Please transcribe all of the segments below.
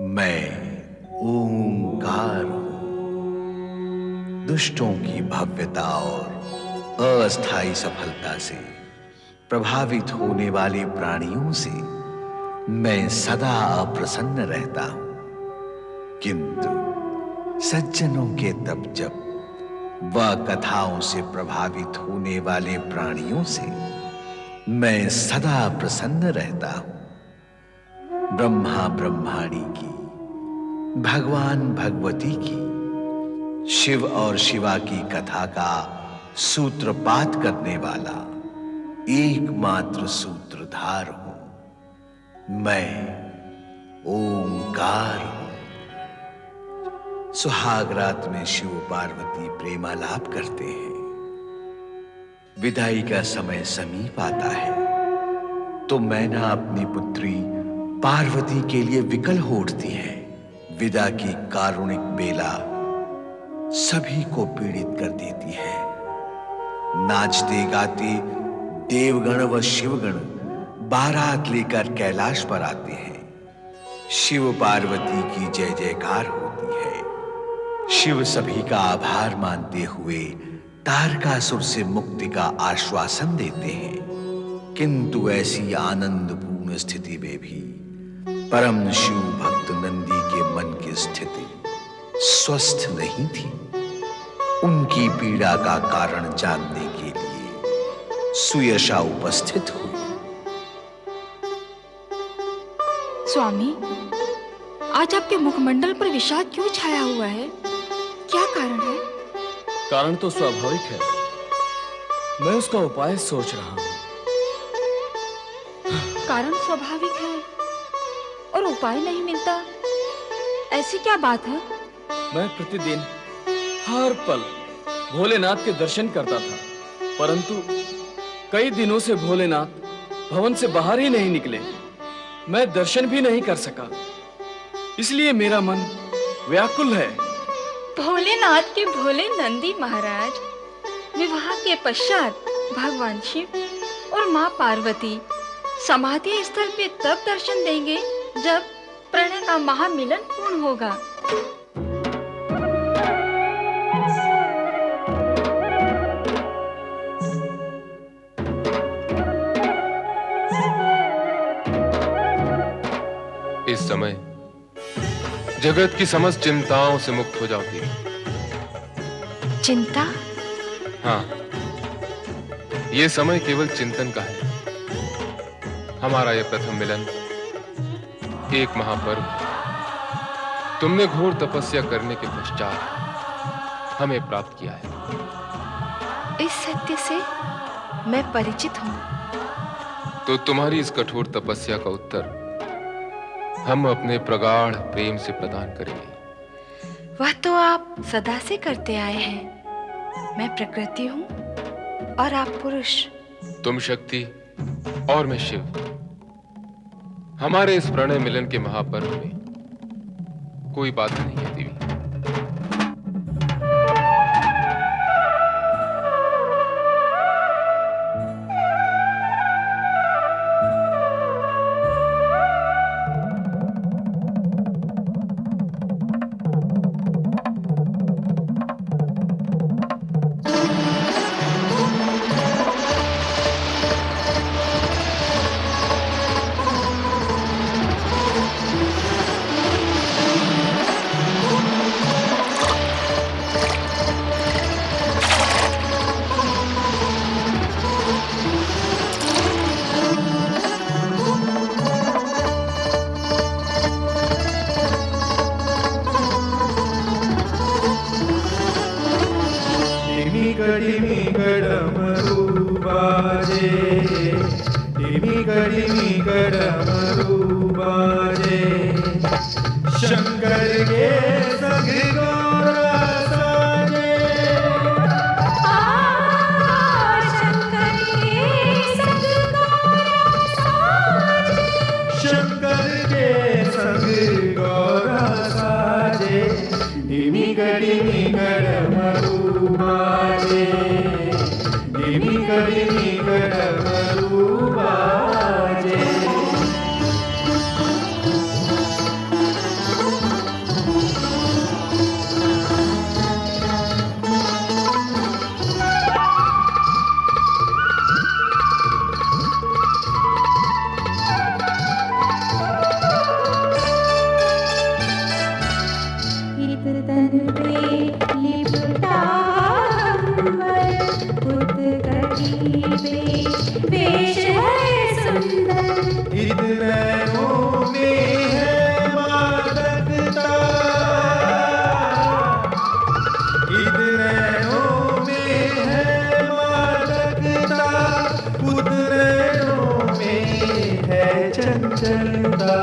मैं ओंकार हूं। दुष्टों की भव्यता और अस्थायी सफलता से प्रभावित होने वाले प्राणियों से मैं सदा अप्रसन्न रहता हूं, किंतु सज्जनों के तप जप व कथाओं से प्रभावित होने वाले प्राणियों से मैं सदा प्रसन्न रहता हूं। ब्रह्मा ब्रह्माणी की, भगवान भगवती की, शिव और शिवा की कथा का सूत्रपात करने वाला एकमात्र सूत्रधार हूं। मैं ओंकार हूं। सुहाग रात में शिव पार्वती प्रेमालाप करते हैं। विदाई का समय समीप आता है तो मैना अपनी पुत्री पार्वती के लिए विकल हो उठती है। विदा की कारुणिक बेला सभी को पीड़ित कर देती है। नाचते गाते देवगण व शिवगण बारात लेकर कैलाश पर आते हैं। शिव पार्वती की जय जयकार होती है। शिव सभी का आभार मानते हुए तारकासुर से मुक्ति का आश्वासन देते हैं, किंतु ऐसी आनंदपूर्ण स्थिति में भी परम शिव भक्त नंदी के मन की स्थिति स्वस्थ नहीं थी। उनकी पीड़ा का कारण जानने के लिए सुयशा उपस्थित हुई। स्वामी, आज आपके मुखमंडल पर विषाद क्यों छाया हुआ है? क्या कारण है? कारण तो स्वाभाविक है, मैं उसका उपाय सोच रहा हूं। कारण स्वाभाविक है और उपाय नहीं मिलता, ऐसी क्या बात है? मैं प्रतिदिन हर पल भोलेनाथ के दर्शन करता था, परंतु कई दिनों से भोलेनाथ भवन से बाहर ही नहीं निकले। मैं दर्शन भी नहीं कर सका, इसलिए मेरा मन व्याकुल है। भोलेनाथ के भोले नंदी महाराज विवाह के पश्चात भगवान शिव और माँ पार्वती समाधि स्थल पे तब दर्शन देंगे जब प्रणय का महामिलन पूर्ण होगा। इस समय जगत की समस्त चिंताओं से मुक्त हो जाओगी। चिंता? हाँ, ये समय केवल चिंतन का है। हमारा यह प्रथम मिलन एक महापर्व, तुमने घोर तपस्या करने के पश्चात हमें प्राप्त किया है। इस सत्य से मैं परिचित हूँ। तो तुम्हारी इस कठोर तपस्या का उत्तर हम अपने प्रगाढ़ प्रेम से प्रदान करेंगे। वह तो आप सदा से करते आए हैं। मैं प्रकृति हूँ और आप पुरुष। तुम शक्ति और मैं शिव। हमारे इस प्रणय मिलन के महापर्व में कोई बाधा नहीं है देवी। शंकर के संग गौरा साजे, शंकर के संग गौरा साजे, शंकर के संग गौरा साजे, डिमी कड़ी कर मरु बाजे, डिमी कड़ी कर मरु बाजे। इन नैनों में है मादकता, इन नैनों में है मादकता, उन नैनों में है चंचलता।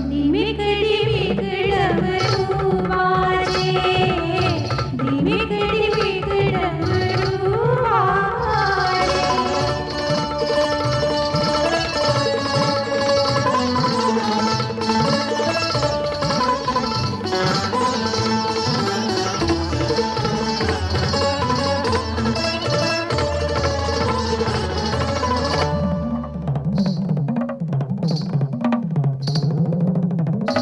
धीमिक धीमिक डमरू बाजे, धीमिक धीमिक डमरू बाजे।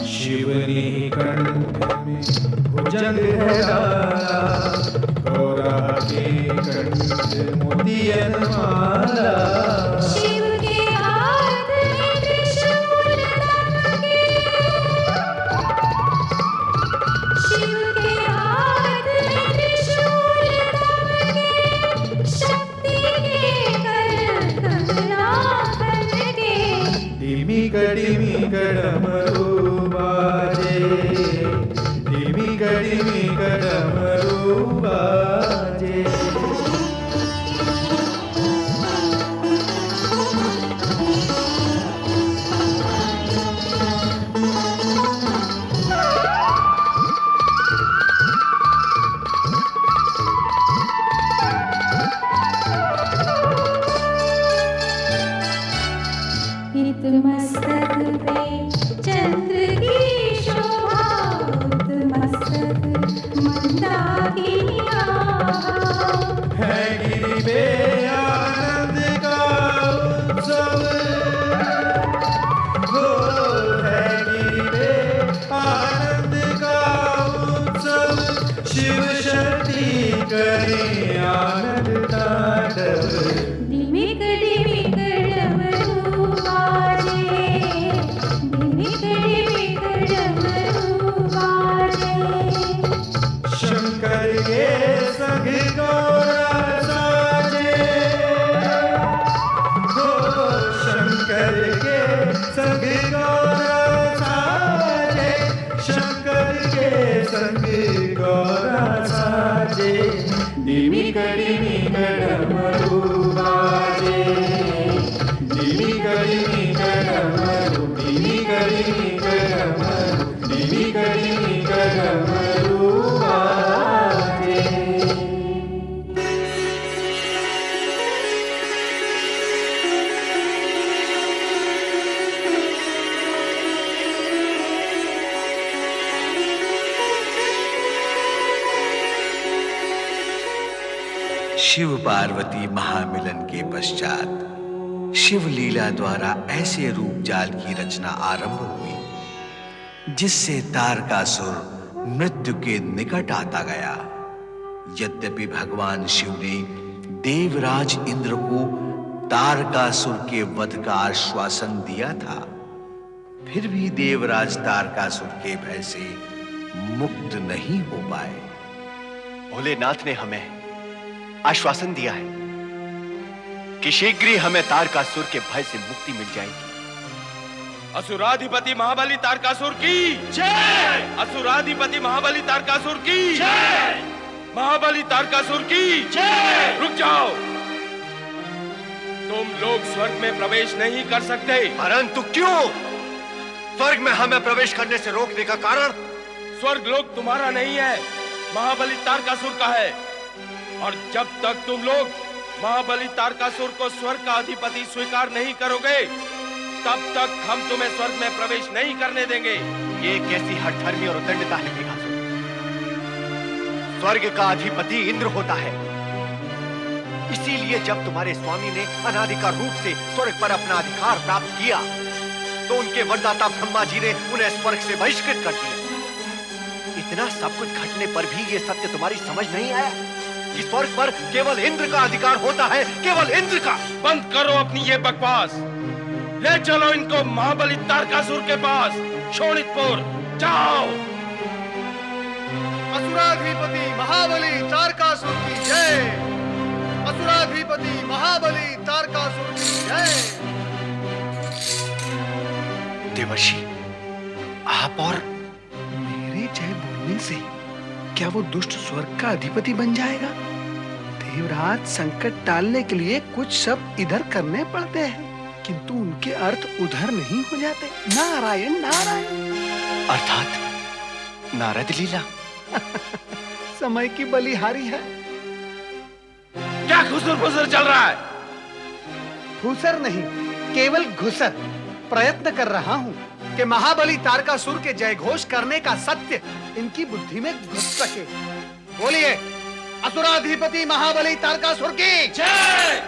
शिव ने कंठ में भुजंग है डाला, गौरा के कंठ मोतियन माला। शिव के हाथ में त्रिशूल दमके, शिव के हाथ में त्रिशूल दमके, शक्ति के कर कंगना खनके। डिमिक डिमिक डमरू बाजे, डिमिक डिमिक डमरू बाजे। हित मस्तक पे चंद्र की शोभा, हित मस्तक मंदाकिनी आभा। है गिरि में आनंद का उत्सव, हो है गिरि में आनंद का उत्सव। शिव शक्ति करे आनंद तांडव। धीमिक धीमिक डमरू बाजे, धीमिक धीमिक डमरू बाजे। शंकर के संग गौरा साजे, हो शंकर के संग गौरा साजे, शंकर के संग गौरा साजे। डिमिक डिमिक डमरू बाजे, डिमिक डिमिक डमरू, डिमिक डिमिक डमरू, डिमिक डिमिक डमरू बाजे। शिव पार्वती महामिलन के पश्चात शिव लीला द्वारा ऐसे रूप जाल की रचना आरंभ हुई जिससे तारकासुर मृत्यु के निकट आता गया। यद्यपि भगवान शिव ने देवराज इंद्र को तारकासुर के वध का आश्वासन दिया था, फिर भी देवराज तारकासुर के भय से मुक्त नहीं हो पाए। भोलेनाथ ने हमें आश्वासन दिया है कि शीघ्र ही हमें तारकासुर के भय से मुक्ति मिल जाएगी। असुराधिपति महाबली तारकासुर की जय! असुराधिपति महाबली तारकासुर की जय! महाबली तारकासुर की जय! रुक जाओ, तुम लोग स्वर्ग में प्रवेश नहीं कर सकते। परंतु क्यों? स्वर्ग में हमें प्रवेश करने से रोकने का कारण? स्वर्ग लोक तुम्हारा नहीं है, महाबली तारकासुर का है। और जब तक तुम लोग महाबली तारकासुर को स्वर्ग का अधिपति स्वीकार नहीं करोगे, तब तक हम तुम्हें स्वर्ग में प्रवेश नहीं करने देंगे। ये कैसी हठधर्मी और उद्दंडता है मेघासुर? स्वर्ग का अधिपति इंद्र होता है, इसीलिए जब तुम्हारे स्वामी ने अनाधिकार रूप से स्वर्ग पर अपना अधिकार प्राप्त किया, तो उनके वरदाता ब्रह्मा जी ने उन्हें स्वर्ग से बहिष्कृत कर दिया। इतना सब कुछ घटने पर भी ये सत्य तुम्हारी समझ नहीं आया कि स्वर्ग पर केवल इंद्र का अधिकार होता है, केवल इंद्र का। बंद करो अपनी ये बकवास, ले चलो इनको महाबली तारकासुर के पास, शोणितपुर जाओ। असुराधिपति महाबली तारकासुर की जय! असुराधिपति महाबली तारकासुर की जय! देवर्षि, आप और मेरे जय बोलने से क्या वो दुष्ट स्वर्ग का अधिपति बन जाएगा? देवराज, संकट टालने के लिए कुछ शब्द इधर करने पड़ते हैं, किंतु उनके अर्थ उधर नहीं हो जाते। नारायण नारायण। अर्थात नारद लीला। समय की बलिहारी है। क्या खुसर फुसर चल रहा है? फूसर नहीं, केवल घुसर। प्रयत्न कर रहा हूँ कि महाबली तारकासुर के जयघोष करने का सत्य इनकी बुद्धि में घुस सके। बोलिए, असुराधिपति महाबली तारकासुर की जय!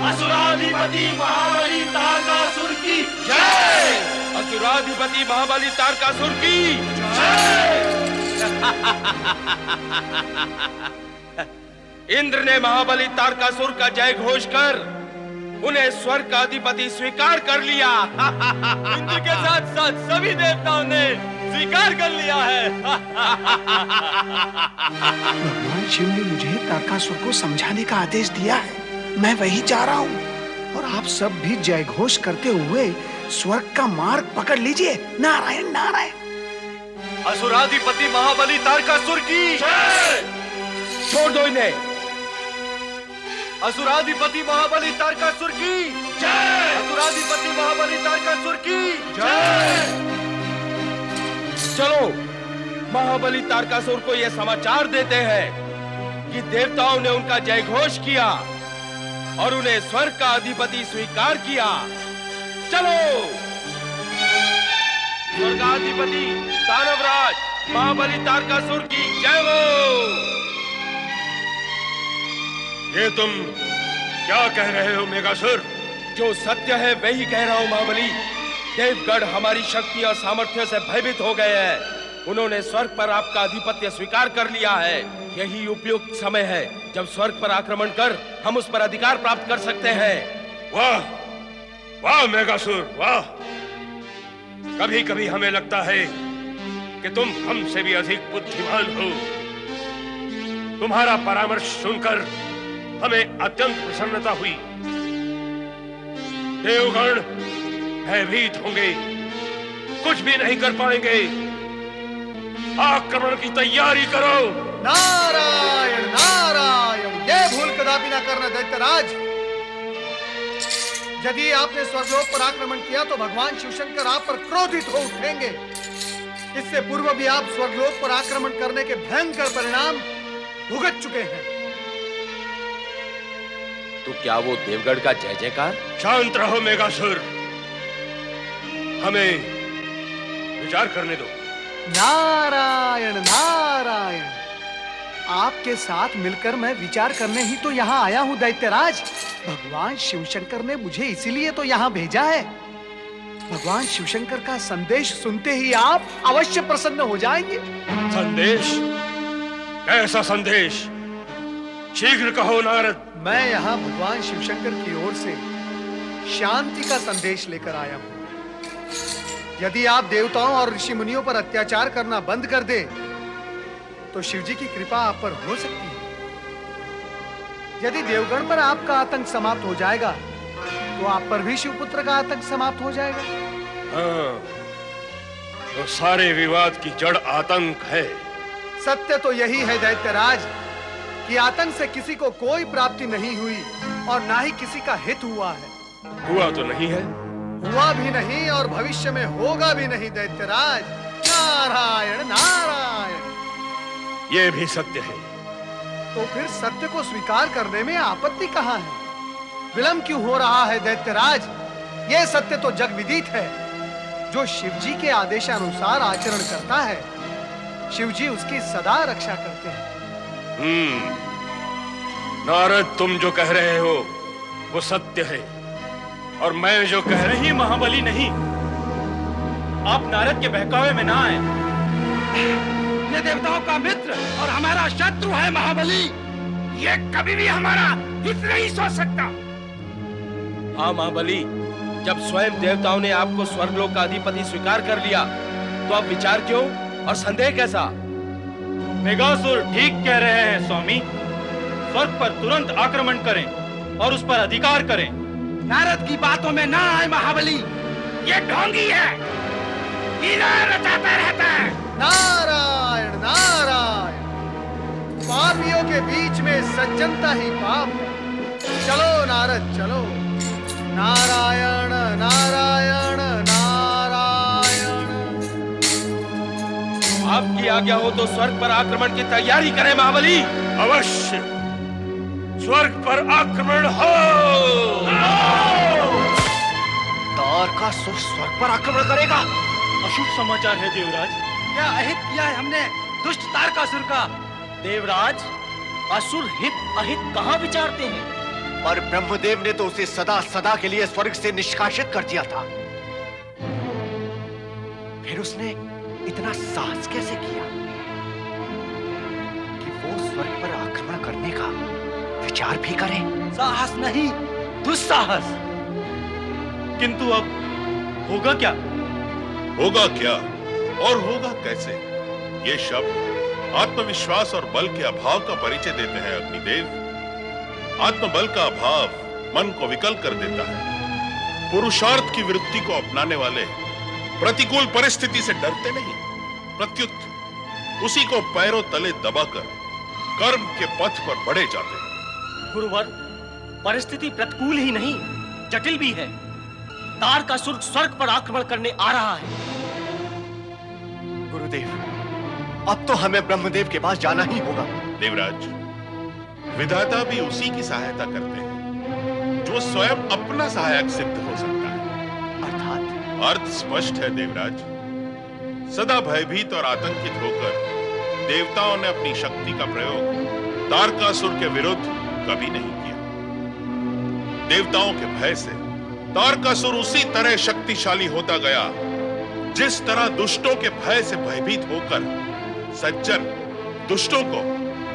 असुराधिपति महाबली तारकासुर की जय! असुराधिपति महाबली तारकासुर की जय! इंद्र ने महाबली तारकासुर का जय घोष कर उन्हें स्वर्ग का अधिपति स्वीकार कर लिया। इंद्र के साथ साथ सभी देवताओं ने स्वीकार कर लिया है। भगवान शिव ने मुझे तारकासुर को समझाने का आदेश दिया है। मैं वही जा रहा हूँ और आप सब भी जय घोष करते हुए स्वर्ग का मार्ग पकड़ लीजिए। नारायण नारायण। असुराधिपति महाबली तारकासुर की जय! छोड़ दो इन्हें। असुराधिपति महाबली तारकासुर की जय! असुराधिपति महाबली तारकासुर की जय! चलो महाबली तारकासुर को यह समाचार देते हैं कि देवताओं ने उनका जय घोष किया और उन्हें स्वर्ग का अधिपति स्वीकार किया। चलो। स्वर्गाधिपति दानवराज महाबली तारकासुर की जय हो। ये तुम क्या कह रहे हो मेघासुर? जो सत्य है वही कह रहा हूं महाबली। देवगढ़ हमारी शक्ति और सामर्थ्य से भयभीत हो गए हैं। उन्होंने स्वर्ग पर आपका आधिपत्य स्वीकार कर लिया है। यही उपयुक्त समय है जब स्वर्ग पर आक्रमण कर हम उस पर अधिकार प्राप्त कर सकते हैं। वाह वाह मेघासुर वाह! कभी कभी हमें लगता है कि तुम हमसे भी अधिक बुद्धिमान हो। तुम्हारा परामर्श सुनकर हमें अत्यंत प्रसन्नता हुई। देवगण भयभीत होंगे, कुछ भी नहीं कर पाएंगे। आक्रमण की तैयारी करो। नारायण नारायण। ये भूल कदापि न करना दैत्यराज। यदि आपने स्वर्गलोक पर आक्रमण किया तो भगवान शिवशंकर आप पर क्रोधित हो उठेंगे। इससे पूर्व भी आप स्वर्गलोक पर आक्रमण करने के भयंकर परिणाम भुगत चुके हैं। तो क्या वो देवगढ़ का जय जयकार? शांत रहो मेघासुर, हमें विचार करने दो। नारायण नारायण। आपके साथ मिलकर मैं विचार करने ही तो यहाँ आया हूँ दैत्यराज। भगवान शिवशंकर ने मुझे इसीलिए तो यहाँ भेजा है। भगवान शिवशंकर का संदेश सुनते ही आप अवश्य प्रसन्न हो जाएंगे। संदेश? कैसा संदेश? शीघ्र कहो नारद। मैं यहाँ भगवान शिवशंकर की ओर से शांति का संदेश लेकर आया हूँ। यदि आप देवताओं और ऋषि मुनियों पर अत्याचार करना बंद कर दे तो शिवजी की कृपा आप पर हो सकती है। यदि देवगण पर आपका आतंक समाप्त हो जाएगा तो आप पर भी शिवपुत्र का आतंक समाप्त हो जाएगा। हाँ, तो सारे विवाद की जड़ आतंक है। सत्य तो यही है दैत्यराज कि आतंक से किसी को कोई प्राप्ति नहीं हुई और ना ही किसी का हित हुआ है। हुआ तो नहीं है, हुआ भी नहीं और भविष्य में होगा भी नहीं दैत्यराज। नारायण नारायण। ये भी सत्य है। तो फिर सत्य को स्वीकार करने में आपत्ति कहाँ है? विलंब क्यों हो रहा है दैत्यराज? यह सत्य तो जग विदित है। जो शिवजी के आदेशानुसार आचरण करता है, शिवजी उसकी सदा रक्षा करते हैं। नारद, तुम जो कह रहे हो वो सत्य है और मैं जो कह रही नहीं महाबली नहीं, आप नारद के बहकावे में ना आए। ये देवताओं का मित्र और हमारा शत्रु है महाबली। ये कभी भी हमारा हित नहीं सोच सकता। हाँ महाबली, जब स्वयं देवताओं ने आपको स्वर्गलोक का अधिपति स्वीकार कर लिया तो अब विचार क्यों और संदेह कैसा? मेघासुर ठीक कह रहे हैं स्वामी। स्वर्ग पर तुरंत आक्रमण करें और उस पर अधिकार करें। नारद की बातों में ना आए महाबली, ये ढोंगी है। लीला रचाता रहता है। नारायण नारायण, पापियों के बीच में सज्जनता ही पाप है। चलो नारद चलो। नारायण नारायण नारायण। आपकी आज्ञा हो तो स्वर्ग पर आक्रमण की तैयारी करें महाबली। अवश्य, स्वर्ग पर आक्रमण हो। तारकासुर स्वर्ग पर आक्रमण करेगा। अशुभ समाचार है देवराज। क्या अहित किया है हमने दुष्ट तारकासुर का? देवराज, असुर हित अहित कहाँ विचारते हैं? पर ब्रह्मदेव ने तो उसे सदा सदा के लिए स्वर्ग से निष्कासित कर दिया था। फिर उसने इतना साहस कैसे किया कि वो स्वर्ग पर आक्रमण करने का विचार भी करे? साहस नहीं, दुस्साहस। किंतु अब होगा क्या? होगा क्या और होगा कैसे, ये शब्द आत्मविश्वास और बल के अभाव का परिचय देते हैं अग्निदेव। आत्मबल का अभाव मन को विकल कर देता है। पुरुषार्थ की वृत्ति को अपनाने वाले प्रतिकूल परिस्थिति से डरते नहीं, प्रत्युत उसी को पैरों तले दबाकर कर्म के पथ पर बढ़े जाते हैं। गुरुवर, परिस्थिति प्रतिकूल ही नहीं, जटिल भी है। तारकासुर स्वर्ग पर आक्रमण करने आ रहा है। गुरुदेव, अब तो हमें ब्रह्मदेव के पास जाना ही होगा। देवराज, विधाता भी उसी की सहायता करते हैं जो स्वयं अपना सहायक सिद्ध हो सकता है। अर्थात? अर्थ स्पष्ट है देवराज। सदा भयभीत और आतंकित होकर देवताओं ने अपनी शक्ति का प्रयोग तारकासुर के विरुद्ध कभी नहीं किया। देवताओं के भय से तारकासुर उसी तरह शक्तिशाली होता गया जिस तरह दुष्टों के भय से भयभीत होकर सज्जन दुष्टों को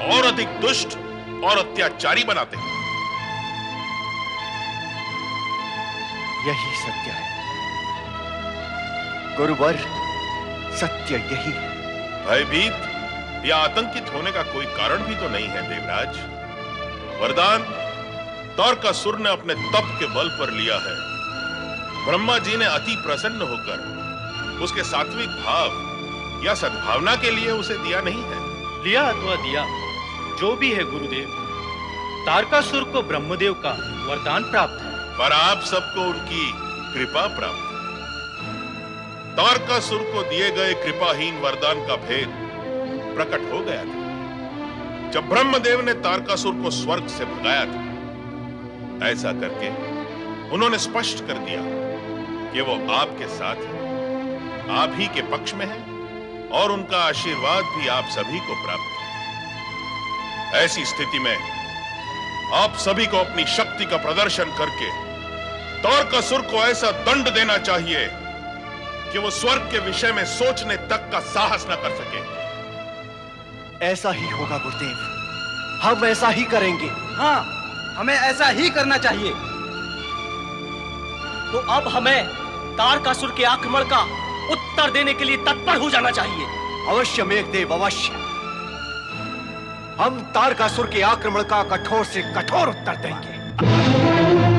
और अधिक दुष्ट और अत्याचारी बनाते हैं। यही सत्य है गुरुवर, सत्य यही है। भयभीत या आतंकित होने का कोई कारण भी तो नहीं है देवराज। वरदान तारकासुर ने अपने तप के बल पर लिया है। ब्रह्मा जी ने अति प्रसन्न होकर उसके सात्विक भाव या सद्भावना के लिए उसे दिया नहीं है। लिया अथवा दिया, जो भी है गुरुदेव, तारकासुर को ब्रह्मदेव का वरदान प्राप्त है। पर आप सबको उनकी कृपा प्राप्त है। तारकासुर को दिए गए कृपाहीन वरदान का भेद प्रकट हो गया था जब ब्रह्मदेव ने तारकासुर को स्वर्ग से भगाया था। ऐसा करके उन्होंने स्पष्ट कर दिया कि वो आपके साथ है, आप ही के पक्ष में है और उनका आशीर्वाद भी आप सभी को प्राप्त है। ऐसी स्थिति में आप सभी को अपनी शक्ति का प्रदर्शन करके तारकासुर को ऐसा दंड देना चाहिए कि वो स्वर्ग के विषय में सोचने तक का साहस न कर सके। ऐसा ही होगा गुरुदेव, हम ऐसा ही करेंगे। हाँ, हमें ऐसा ही करना चाहिए। तो अब हमें तारकासुर के आक्रमण का उत्तर देने के लिए तत्पर हो जाना चाहिए। अवश्य मेघदेव, अवश्य। हम तारकासुर के आक्रमण का कठोर से कठोर उत्तर देंगे।